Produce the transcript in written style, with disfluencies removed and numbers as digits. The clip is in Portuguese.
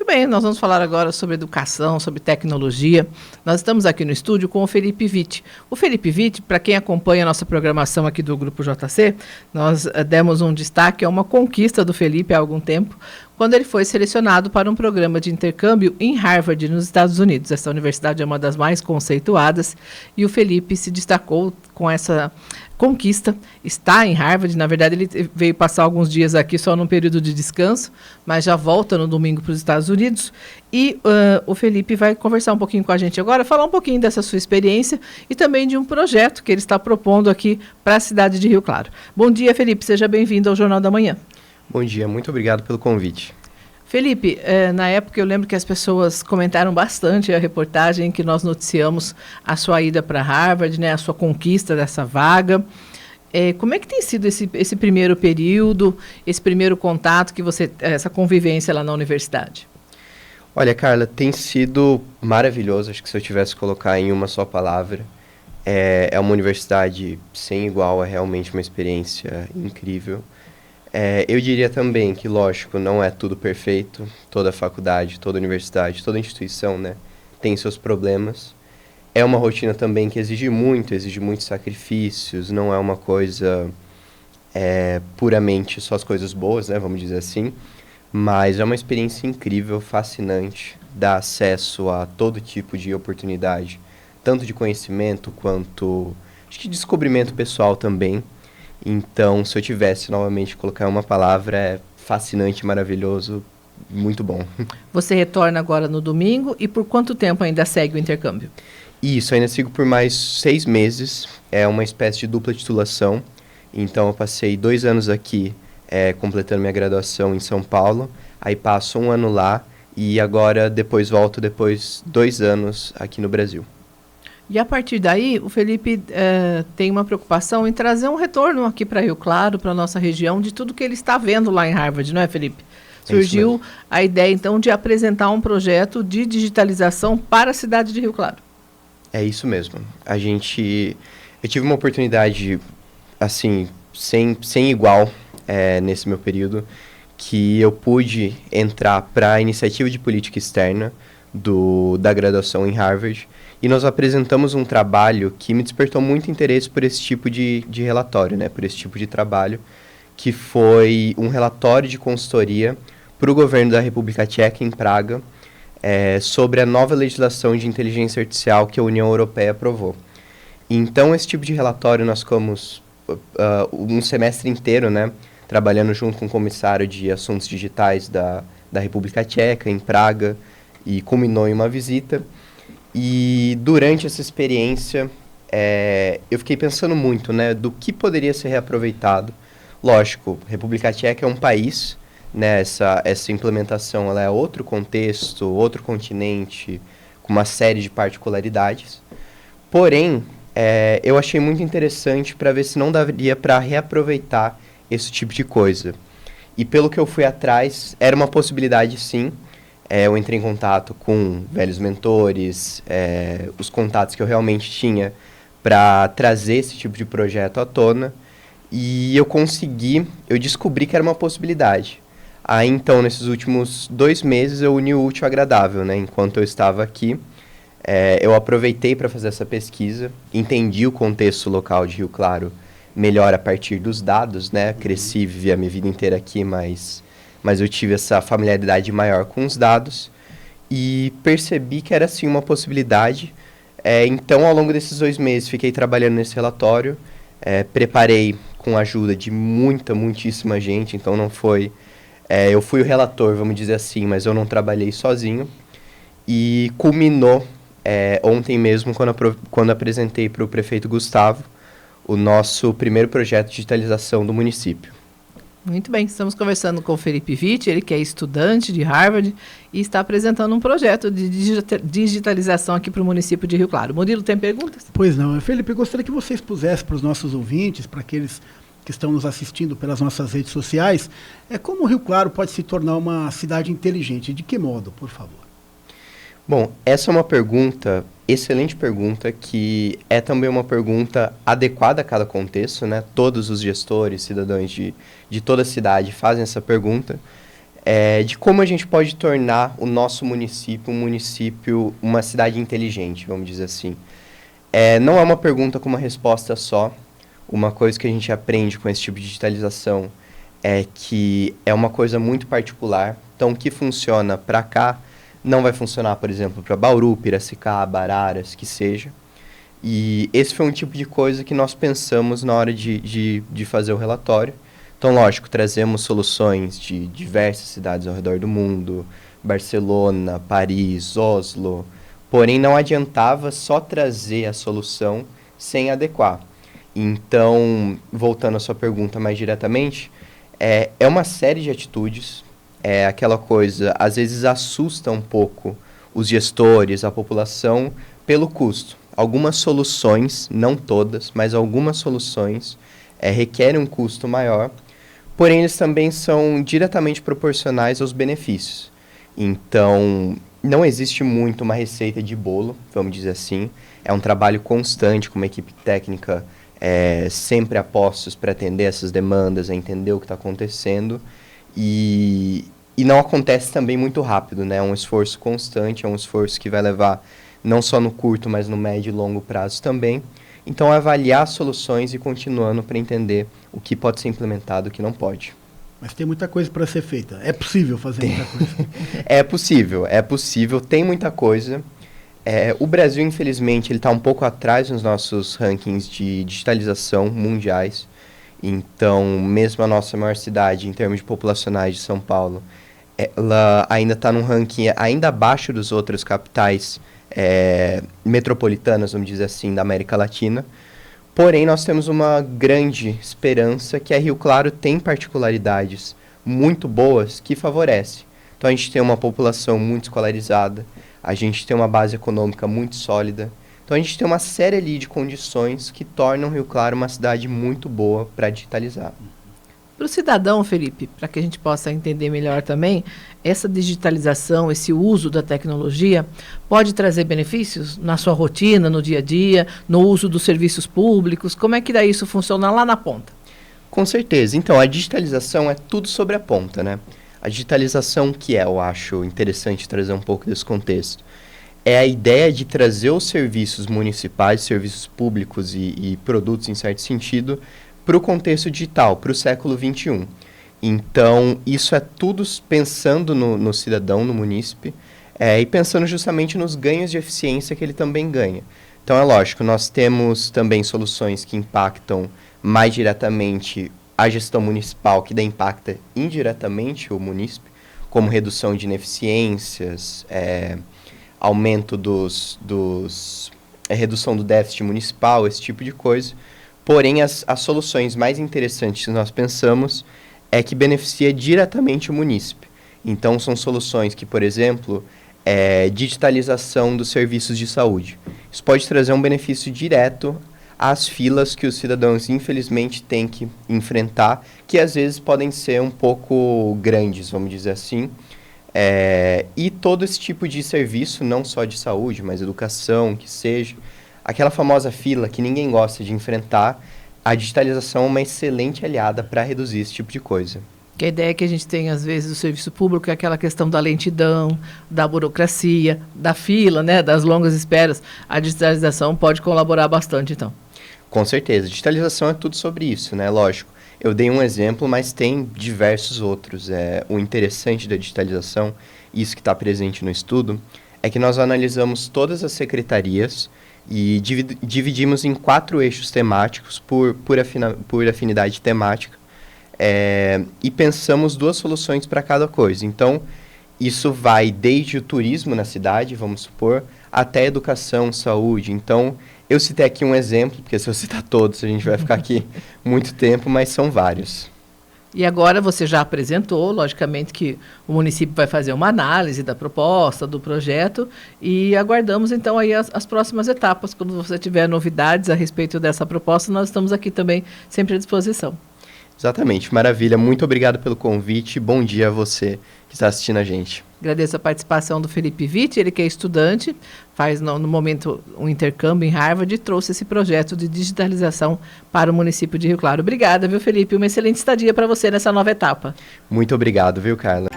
bem, nós vamos falar agora sobre educação, sobre tecnologia. Nós estamos aqui no estúdio com o Felipe Witt. O Felipe Witt, para quem acompanha a nossa programação aqui do Grupo JC, nós demos um destaque a uma conquista do Felipe há algum tempo, quando ele foi selecionado para um programa de intercâmbio em Harvard, nos Estados Unidos. Essa universidade é uma das mais conceituadas e o Felipe se destacou com essa conquista. Está em Harvard, na verdade ele veio passar alguns dias aqui só num período de descanso, mas já volta no domingo para os Estados Unidos. E o Felipe vai conversar um pouquinho com a gente agora, falar um pouquinho dessa sua experiência e também de um projeto que ele está propondo aqui para a cidade de Rio Claro. Bom dia, Felipe, seja bem-vindo ao Jornal da Manhã. Bom dia, muito obrigado pelo convite. Felipe, na época eu lembro que as pessoas comentaram bastante a reportagem que nós noticiamos a sua ida para Harvard, né, a sua conquista dessa vaga. Como é que tem sido esse primeiro período, esse primeiro contato, essa convivência lá na universidade? Olha, Carla, tem sido maravilhoso, acho que se eu tivesse que colocar em uma só palavra. É uma universidade sem igual, é realmente uma experiência incrível. Eu diria também que, lógico, não é tudo perfeito, toda faculdade, toda universidade, toda instituição, né, tem seus problemas. É uma rotina também que exige muitos sacrifícios, não é uma coisa puramente só as coisas boas, né, vamos dizer assim, mas é uma experiência incrível, fascinante, dá acesso a todo tipo de oportunidade, tanto de conhecimento quanto, acho que descobrimento pessoal também. Então, se eu tivesse novamente que colocar uma palavra, é fascinante, maravilhoso, muito bom. Você retorna agora no domingo e por quanto tempo ainda segue o intercâmbio? Isso, ainda sigo por mais 6 meses, é uma espécie de dupla titulação. Então, eu passei 2 anos aqui, completando minha graduação em São Paulo, aí passo 1 ano lá e agora volto 2 anos aqui no Brasil. E a partir daí, o Felipe tem uma preocupação em trazer um retorno aqui para Rio Claro, para a nossa região, de tudo que ele está vendo lá em Harvard, não é, Felipe? Surgiu a ideia, então, de apresentar um projeto de digitalização para a cidade de Rio Claro. É isso mesmo. Eu tive uma oportunidade, assim, sem igual nesse meu período, que eu pude entrar para a iniciativa de política externa da graduação em Harvard, e nós apresentamos um trabalho que me despertou muito interesse por esse tipo de relatório, né, por esse tipo de trabalho, que foi um relatório de consultoria para o governo da República Tcheca, em Praga, sobre a nova legislação de inteligência artificial que a União Europeia aprovou. Então, esse tipo de relatório nós ficamos um semestre inteiro, né, trabalhando junto com o comissário de assuntos digitais da República Tcheca, em Praga, e culminou em uma visita. E durante essa experiência, eu fiquei pensando muito, né, do que poderia ser reaproveitado. Lógico, República Tcheca é um país, né, essa implementação ela é outro contexto, outro continente, com uma série de particularidades. Porém, eu achei muito interessante para ver se não daria para reaproveitar esse tipo de coisa. E pelo que eu fui atrás, era uma possibilidade sim. Eu entrei em contato com velhos mentores, os contatos que eu realmente tinha para trazer esse tipo de projeto à tona, e eu descobri que era uma possibilidade. Aí, então, nesses últimos 2 meses, eu uni o útil ao agradável, né? Enquanto eu estava aqui, eu aproveitei para fazer essa pesquisa, entendi o contexto local de Rio Claro melhor a partir dos dados, né? Cresci, vivi a minha vida inteira aqui, mas eu tive essa familiaridade maior com os dados e percebi que era sim uma possibilidade. Então, ao longo desses 2 meses, fiquei trabalhando nesse relatório, preparei com a ajuda de muitíssima gente, então não foi... eu fui o relator, vamos dizer assim, mas eu não trabalhei sozinho, e culminou ontem mesmo, quando apresentei para o prefeito Gustavo o nosso primeiro projeto de digitalização do município. Muito bem, estamos conversando com o Felipe Witt, ele que é estudante de Harvard e está apresentando um projeto de digitalização aqui para o município de Rio Claro. Murilo, tem perguntas? Pois não. Felipe, eu gostaria que você expusesse para os nossos ouvintes, para aqueles que estão nos assistindo pelas nossas redes sociais, como Rio Claro pode se tornar uma cidade inteligente. De que modo, por favor? Bom, essa é uma excelente pergunta, que é também uma pergunta adequada a cada contexto, né? Todos os gestores, cidadãos de toda a cidade fazem essa pergunta. de como a gente pode tornar o nosso município, uma cidade inteligente, vamos dizer assim. Não é uma pergunta com uma resposta só. Uma coisa que a gente aprende com esse tipo de digitalização é que é uma coisa muito particular. Então, o que funciona para cá não vai funcionar, por exemplo, para Bauru, Piracicaba, Araras, que seja. E esse foi um tipo de coisa que nós pensamos na hora de fazer o relatório. Então, lógico, trazemos soluções de diversas cidades ao redor do mundo, Barcelona, Paris, Oslo, porém não adiantava só trazer a solução sem adequar. Então, voltando à sua pergunta mais diretamente, é uma série de atitudes, aquela coisa, às vezes assusta um pouco os gestores, a população, pelo custo. Algumas soluções, não todas, mas algumas soluções requerem um custo maior, porém eles também são diretamente proporcionais aos benefícios. Então, não existe muito uma receita de bolo, vamos dizer assim. É um trabalho constante com uma equipe técnica sempre a postos para atender essas demandas, a entender o que está acontecendo. E não acontece também muito rápido, né? É um esforço constante, é um esforço que vai levar não só no curto, mas no médio e longo prazo também. Então, avaliar soluções e continuando para entender o que pode ser implementado e o que não pode. Mas tem muita coisa para ser feita. É possível fazer muita coisa. É possível, tem muita coisa. O Brasil, infelizmente, ele está um pouco atrás nos nossos rankings de digitalização mundiais. Então, mesmo a nossa maior cidade, em termos de populacionais de São Paulo, ela ainda está num ranking ainda abaixo dos outras capitais metropolitanas, vamos dizer assim, da América Latina. Porém, nós temos uma grande esperança que a Rio Claro tem particularidades muito boas que favorecem. Então, a gente tem uma população muito escolarizada, a gente tem uma base econômica muito sólida. Então, a gente tem uma série ali de condições que tornam Rio Claro uma cidade muito boa para digitalizar. Para o cidadão, Felipe, para que a gente possa entender melhor também, essa digitalização, esse uso da tecnologia, pode trazer benefícios na sua rotina, no dia a dia, no uso dos serviços públicos? Como é que daí isso funciona lá na ponta? Com certeza. Então, a digitalização é tudo sobre a ponta, né? A digitalização eu acho interessante trazer um pouco desse contexto. É a ideia de trazer os serviços municipais, serviços públicos e produtos, em certo sentido, para o contexto digital, para o século XXI. Então, isso é tudo pensando no cidadão, no munícipe, e pensando justamente nos ganhos de eficiência que ele também ganha. Então, é lógico, nós temos também soluções que impactam mais diretamente a gestão municipal, que daí impacta indiretamente o munícipe, como redução de ineficiências, aumento redução do déficit municipal, esse tipo de coisa. Porém, as soluções mais interessantes que nós pensamos é que beneficia diretamente o munícipe. Então, são soluções que, por exemplo, digitalização dos serviços de saúde. Isso pode trazer um benefício direto às filas que os cidadãos, infelizmente, têm que enfrentar, que às vezes podem ser um pouco grandes, vamos dizer assim. E todo esse tipo de serviço, não só de saúde, mas educação, que seja, aquela famosa fila que ninguém gosta de enfrentar, a digitalização é uma excelente aliada para reduzir esse tipo de coisa. Que a ideia que a gente tem, às vezes, do serviço público é aquela questão da lentidão, da burocracia, da fila, né, das longas esperas. A digitalização pode colaborar bastante, então. Com certeza. Digitalização é tudo sobre isso, né? Lógico. Eu dei um exemplo, mas tem diversos outros. O interessante da digitalização, isso que está presente no estudo, é que nós analisamos todas as secretarias e dividimos em 4 eixos temáticos por afinidade temática e pensamos 2 soluções para cada coisa. Então, isso vai desde o turismo na cidade, vamos supor, até educação, saúde. Então, eu citei aqui um exemplo, porque se eu citar todos, a gente vai ficar aqui muito tempo, mas são vários. E agora você já apresentou, logicamente que o município vai fazer uma análise da proposta, do projeto, e aguardamos então aí as próximas etapas. Quando você tiver novidades a respeito dessa proposta, nós estamos aqui também sempre à disposição. Exatamente, maravilha. Muito obrigado pelo convite. Bom dia a você que está assistindo a gente. Agradeço a participação do Felipe Witt, ele que é estudante, faz no momento um intercâmbio em Harvard e trouxe esse projeto de digitalização para o município de Rio Claro. Obrigada, viu, Felipe? Uma excelente estadia para você nessa nova etapa. Muito obrigado, viu, Carla?